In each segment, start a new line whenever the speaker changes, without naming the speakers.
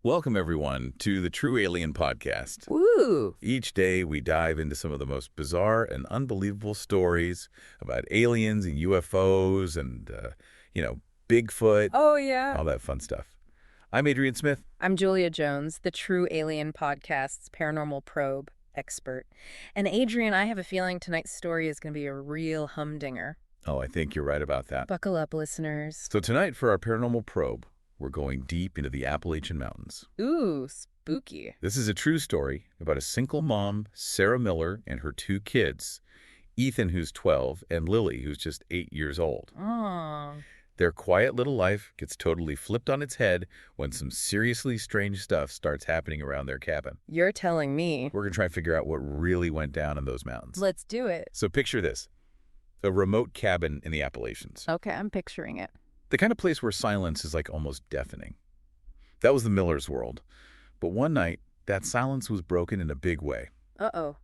Welcome, everyone, to the True Alien Podcast.
Woo!
Each day, we dive into some of the most bizarre and unbelievable stories about aliens and UFOs and, Bigfoot,
Oh, yeah.
all that fun stuff. I'm Adrian Smith.
I'm Julia Jones, the True Alien Podcast's paranormal probe expert. And Adrian, I have a feeling tonight's story is going to be a real humdinger.
Oh, I think you're right about that.
Buckle up, listeners.
So tonight, for our paranormal probe, we're going deep into the Appalachian Mountains.
Ooh, spooky.
This is a true story about a single mom, Sarah Miller, and her two kids, Ethan, who's 12, and Lily, who's just 8 years old.
Oh.
Their quiet little life gets totally flipped on its head when some seriously strange stuff starts happening around their cabin.
You're telling me.
We're going to try and figure out what really went down in those mountains.
Let's do it.
So picture this, a remote cabin in the Appalachians.
Okay, I'm picturing it.
The kind of place where silence is like almost deafening. That was the Millers' world. But one night, that silence was broken in a big way.
Uh-oh.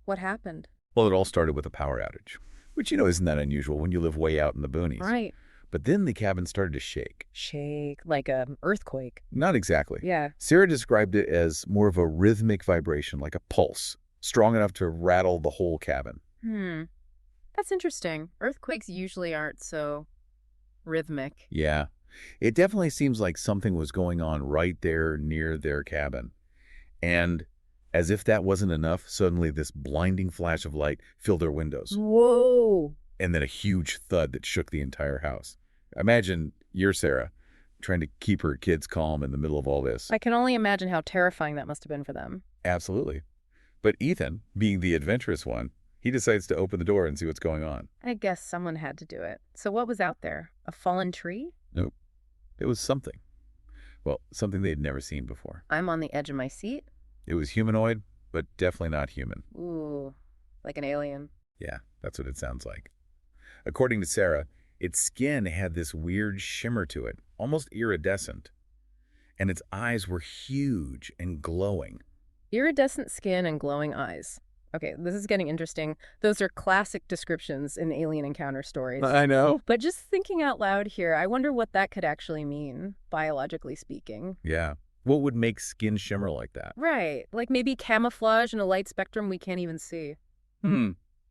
What happened?
Well, it all started with a power outage, which, isn't that unusual when you live way out in the boonies.
Right.
But then the cabin started to shake.
Shake, like an earthquake.
Not exactly.
Yeah.
Sarah described it as more of a rhythmic vibration, like a pulse, strong enough to rattle the whole cabin.
That's interesting. Earthquakes usually aren't so rhythmic.
Yeah. It definitely seems like something was going on right there near their cabin. And as if that wasn't enough, suddenly this blinding flash of light filled their windows.
Whoa.
And then a huge thud that shook the entire house. Imagine you're Sarah, trying to keep her kids calm in the middle of all this.
I can only imagine how terrifying that must have been for them.
Absolutely. But Ethan, being the adventurous one, he decides to open the door and see what's going on.
I guess someone had to do it. So what was out there? A fallen tree?
Nope. It was something. Well, something they'd never seen before.
I'm on the edge of my seat?
It was humanoid, but definitely not human.
Ooh, like an alien.
Yeah, that's what it sounds like. According to Sarah, its skin had this weird shimmer to it, almost iridescent. And its eyes were huge and glowing.
Iridescent skin and glowing eyes. Okay, this is getting interesting. Those are classic descriptions in alien encounter stories.
I know.
But just thinking out loud here, I wonder what that could actually mean, biologically speaking.
Yeah. What would make skin shimmer like that?
Right, like maybe camouflage in a light spectrum we can't even see.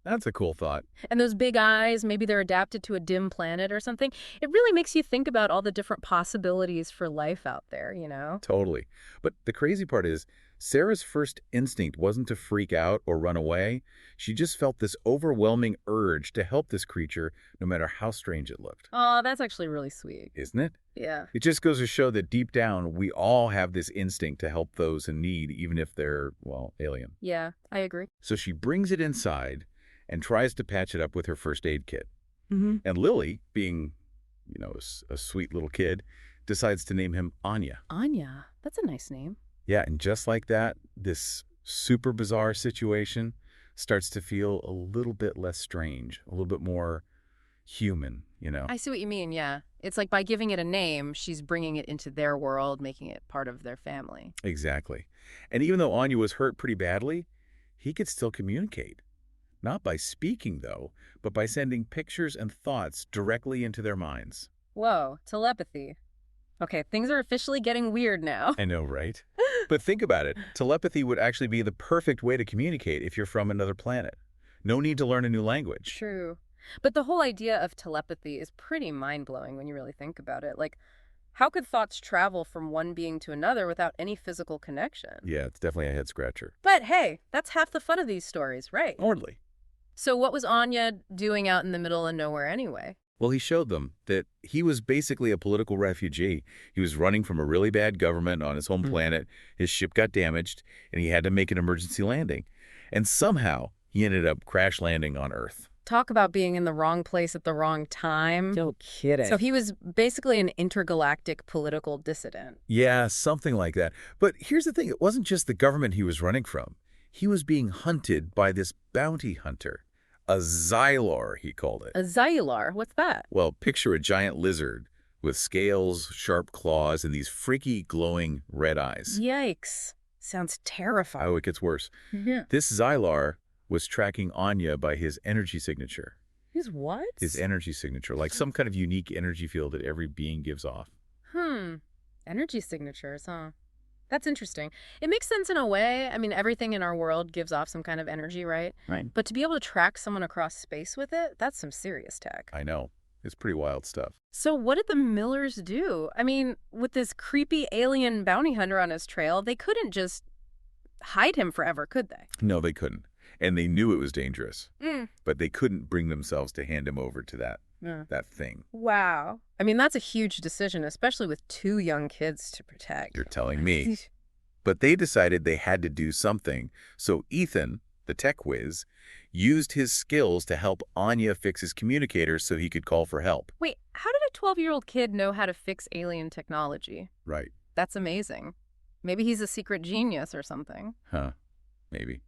That's a cool thought.
And those big eyes, maybe they're adapted to a dim planet or something. It really makes you think about all the different possibilities for life out there, you know?
Totally. But the crazy part is, Sarah's first instinct wasn't to freak out or run away. She just felt this overwhelming urge to help this creature, no matter how strange it looked.
Oh, that's actually really sweet.
Isn't it?
Yeah.
It just goes to show that deep down, we all have this instinct to help those in need, even if they're, alien.
Yeah, I agree.
So she brings it inside and tries to patch it up with her first aid kit.
Mm-hmm.
And Lily, being, a sweet little kid, decides to name him Anya.
Anya, that's a nice name.
Yeah, and just like that, this super bizarre situation starts to feel a little bit less strange, a little bit more human,
I see what you mean, yeah. It's like by giving it a name, she's bringing it into their world, making it part of their family.
Exactly. And even though Anya was hurt pretty badly, he could still communicate. Not by speaking, though, but by sending pictures and thoughts directly into their minds.
Whoa, telepathy. Okay, things are officially getting weird now.
I know, right? But think about it. Telepathy would actually be the perfect way to communicate if you're from another planet. No need to learn a new language.
True. But the whole idea of telepathy is pretty mind-blowing when you really think about it. Like, how could thoughts travel from one being to another without any physical connection?
Yeah, it's definitely a head-scratcher.
But hey, that's half the fun of these stories, right?
Hardly.
So what was Anya doing out in the middle of nowhere anyway?
Well, he showed them that he was basically a political refugee. He was running from a really bad government on his home planet. His ship got damaged, and he had to make an emergency landing. And somehow, he ended up crash landing on Earth.
Talk about being in the wrong place at the wrong time.
No kidding.
So he was basically an intergalactic political dissident.
Yeah, something like that. But here's the thing. It wasn't just the government he was running from. He was being hunted by this bounty hunter. A Xylor, he called it.
A Xylar? What's that?
Well, picture a giant lizard with scales, sharp claws, and these freaky glowing red eyes.
Yikes. Sounds terrifying.
Oh, it gets worse.
Yeah.
This Xylar was tracking Anya by his energy signature.
His what?
His energy signature, like some kind of unique energy field that every being gives off.
Energy signatures, huh? That's interesting. It makes sense in a way. I mean, everything in our world gives off some kind of energy, right?
Right.
But to be able to track someone across space with it, that's some serious tech.
I know. It's pretty wild stuff.
So what did the Millers do? I mean, with this creepy alien bounty hunter on his trail, they couldn't just hide him forever, could they?
No, they couldn't. And they knew it was dangerous.
Mm.
But they couldn't bring themselves to hand him over to that
Yeah.
that thing.
Wow. I mean, that's a huge decision, especially with two young kids to protect.
You're telling me. But they decided they had to do something. So Ethan, the tech whiz, used his skills to help Anya fix his communicator so he could call for help.
Wait, how did a 12-year-old kid know how to fix alien technology?
Right.
That's amazing. Maybe he's a secret genius or something.
Huh. Maybe.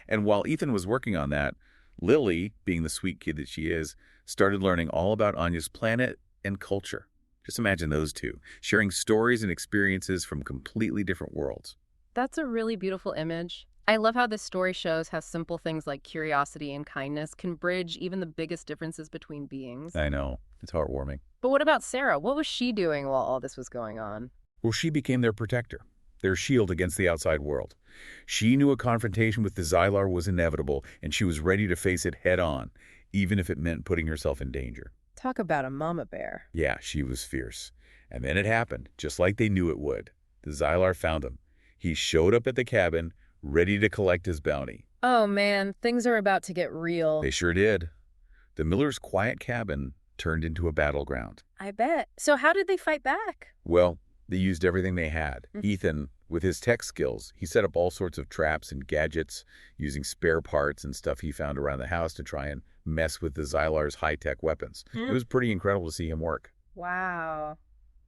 And while Ethan was working on that, Lily, being the sweet kid that she is, started learning all about Anya's planet and culture. Just imagine those two, sharing stories and experiences from completely different worlds.
That's a really beautiful image. I love how this story shows how simple things like curiosity and kindness can bridge even the biggest differences between beings.
I know. It's heartwarming.
But what about Sarah? What was she doing while all this was going on?
Well, she became their protector, their shield against the outside world. She knew a confrontation with the Xylar was inevitable, and she was ready to face it head on, even if it meant putting herself in danger.
Talk about a mama bear.
Yeah, she was fierce. And then it happened, just like they knew it would. The Xylar found him. He showed up at the cabin, ready to collect his bounty.
Oh man, things are about to get real.
They sure did. The Millers' quiet cabin turned into a battleground.
I bet. So how did they fight back?
Well, they used everything they had. Ethan, with his tech skills, he set up all sorts of traps and gadgets using spare parts and stuff he found around the house to try and mess with the Xylar's high-tech weapons. It was pretty incredible to see him work.
Wow.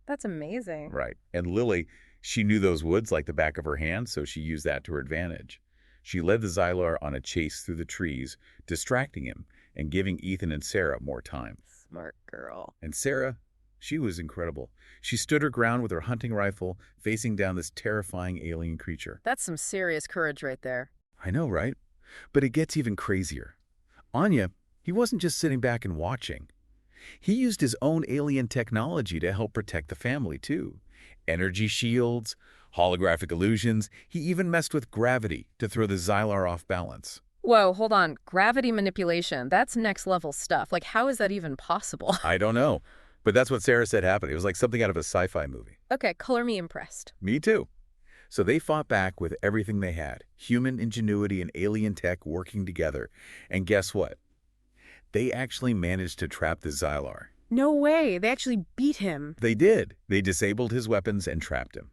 That's amazing.
Right. And Lily, she knew those woods like the back of her hand, so she used that to her advantage. She led the Xylar on a chase through the trees, distracting him and giving Ethan and Sarah more time.
Smart girl.
And Sarah, she was incredible. She stood her ground with her hunting rifle, facing down this terrifying alien creature.
That's some serious courage right there.
I know, right? But it gets even crazier. Anya, he wasn't just sitting back and watching. He used his own alien technology to help protect the family, too. Energy shields, holographic illusions. He even messed with gravity to throw the Xylar off balance.
Whoa, hold on. Gravity manipulation. That's next level stuff. Like, how is that even possible?
I don't know. But that's what Sarah said happened. It was like something out of a sci-fi movie.
Okay, color me impressed.
Me too. So they fought back with everything they had. Human ingenuity and alien tech working together. And guess what? They actually managed to trap the Xylar.
No way. They actually beat him.
They did. They disabled his weapons and trapped him.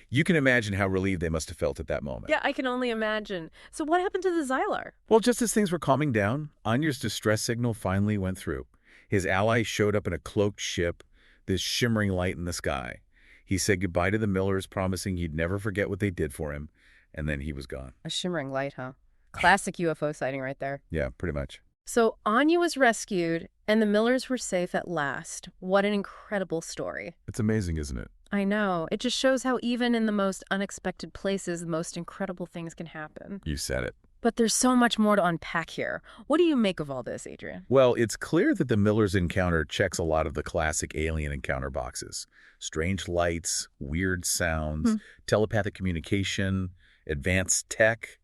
You can imagine how relieved they must have felt at that moment.
Yeah, I can only imagine. So what happened to the Xylar?
Well, just as things were calming down, Anya's distress signal finally went through. His ally showed up in a cloaked ship, this shimmering light in the sky. He said goodbye to the Millers, promising he'd never forget what they did for him, and then he was gone.
A shimmering light, huh? Classic UFO sighting right there.
Yeah, pretty much.
So Anya was rescued, and the Millers were safe at last. What an incredible story.
It's amazing, isn't it?
I know. It just shows how even in the most unexpected places, the most incredible things can happen.
You said it.
But there's so much more to unpack here. What do you make of all this, Adrian?
Well, it's clear that the Millers' encounter checks a lot of the classic alien encounter boxes. Strange lights, weird sounds, telepathic communication, advanced tech.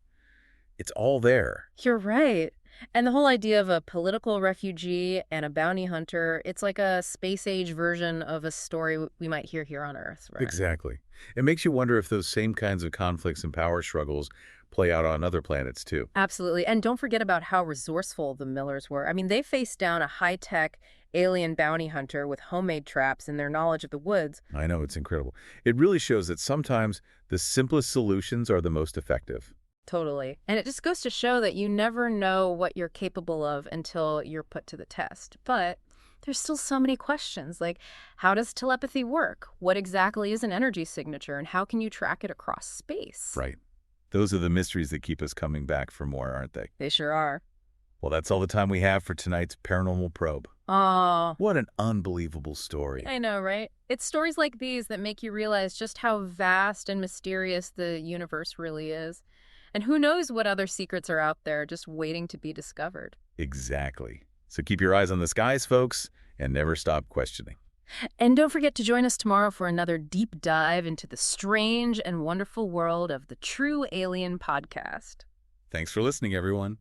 It's all there.
You're right. And the whole idea of a political refugee and a bounty hunter, it's like a space-age version of a story we might hear here on Earth, right?
Exactly. It makes you wonder if those same kinds of conflicts and power struggles play out on other planets, too.
Absolutely. And don't forget about how resourceful the Millers were. I mean, they faced down a high-tech alien bounty hunter with homemade traps and their knowledge of the woods.
I know, it's incredible. It really shows that sometimes the simplest solutions are the most effective.
Totally. And it just goes to show that you never know what you're capable of until you're put to the test. But there's still so many questions, like how does telepathy work? What exactly is an energy signature, and how can you track it across space?
Right. Those are the mysteries that keep us coming back for more, aren't they?
They sure are.
Well, that's all the time we have for tonight's Paranormal Probe.
Aw.
What an unbelievable story.
I know, right? It's stories like these that make you realize just how vast and mysterious the universe really is. And who knows what other secrets are out there just waiting to be discovered.
Exactly. So keep your eyes on the skies, folks, and never stop questioning.
And don't forget to join us tomorrow for another deep dive into the strange and wonderful world of the True Alien podcast.
Thanks for listening, everyone.